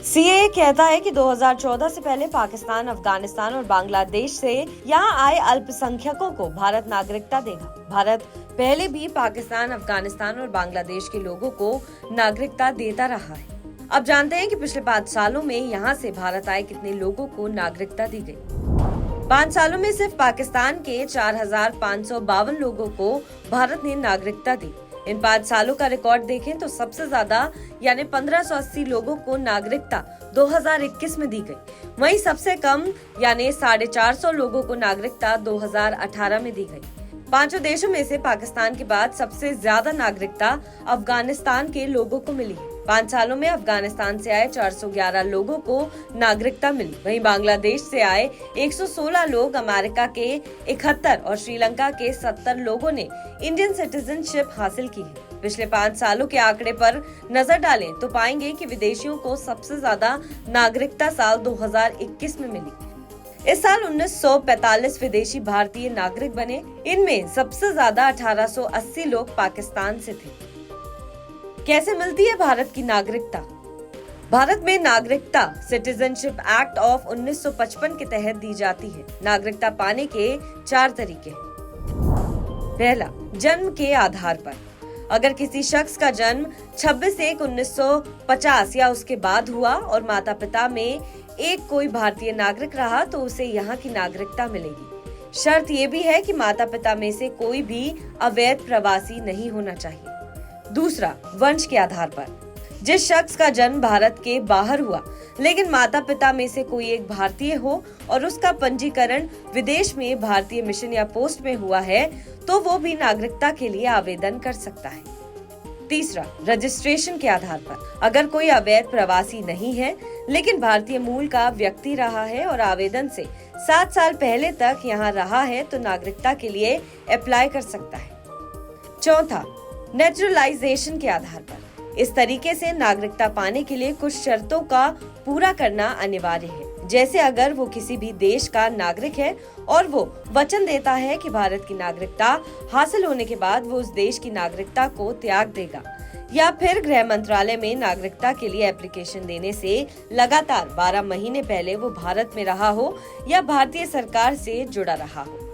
CAA कहता है कि 2014 से पहले पाकिस्तान, अफगानिस्तान और बांग्लादेश से यहाँ आए अल्पसंख्यकों को भारत नागरिकता देगा। भारत पहले भी पाकिस्तान, अफगानिस्तान और बांग्लादेश के लोगों को नागरिकता देता रहा है। अब जानते हैं कि पिछले 5 सालों में यहाँ से भारत आए कितने लोगों को नागरिकता दी गई। 5 सालों में सिर्फ पाकिस्तान के 4,552 लोगों को भारत ने नागरिकता दी। इन 5 सालों का रिकॉर्ड देखें तो सबसे ज्यादा यानी 1580 लोगों को नागरिकता 2021 में दी गई। वहीं सबसे कम यानी 450 लोगों को नागरिकता 2018 में दी गई। 5 देशों में से पाकिस्तान के बाद सबसे ज्यादा नागरिकता अफगानिस्तान के लोगों को मिली है। 5 सालों में अफगानिस्तान से आए 411 लोगों को नागरिकता मिली। वहीं बांग्लादेश से आए 116 लोग, अमेरिका के 71 और श्रीलंका के 70 लोगों ने इंडियन सिटीजनशिप हासिल की है। पिछले 5 सालों के आंकड़े पर नजर डालें तो पाएंगे कि विदेशियों को सबसे ज्यादा नागरिकता साल 2021 में मिली। इस साल 1945 विदेशी भारतीय नागरिक बने। इनमें सबसे ज्यादा 1880 लोग पाकिस्तान से थे। कैसे मिलती है भारत की नागरिकता? भारत में नागरिकता सिटीजनशिप एक्ट ऑफ 1955 के तहत दी जाती है। नागरिकता पाने के 4 तरीके हैं। पहला, जन्म के आधार पर। अगर किसी शख्स का जन्म 26/1/1950 या उसके बाद हुआ और माता पिता में एक कोई भारतीय नागरिक रहा तो उसे यहाँ की नागरिकता मिलेगी। शर्त ये भी है कि माता पिता में से कोई भी अवैध प्रवासी नहीं होना चाहिए। दूसरा, वंश के आधार पर। जिस शख्स का जन्म भारत के बाहर हुआ लेकिन माता पिता में से कोई एक भारतीय हो और उसका पंजीकरण विदेश में भारतीय मिशन या पोस्ट में हुआ है तो वो भी नागरिकता के लिए आवेदन कर सकता है। तीसरा, रजिस्ट्रेशन के आधार पर। अगर कोई अवैध प्रवासी नहीं है लेकिन भारतीय मूल का व्यक्ति रहा है और आवेदन से 7 साल पहले तक यहाँ रहा है तो नागरिकता के लिए अप्लाई कर सकता है। चौथा, नेचुरलाइजेशन के आधार पर। इस तरीके से नागरिकता पाने के लिए कुछ शर्तों का पूरा करना अनिवार्य है, जैसे अगर वो किसी भी देश का नागरिक है और वो वचन देता है कि भारत की नागरिकता हासिल होने के बाद वो उस देश की नागरिकता को त्याग देगा, या फिर गृह मंत्रालय में नागरिकता के लिए एप्लीकेशन देने से लगातार 12 महीने पहले वो भारत में रहा हो या भारतीय सरकार से जुड़ा रहा हो।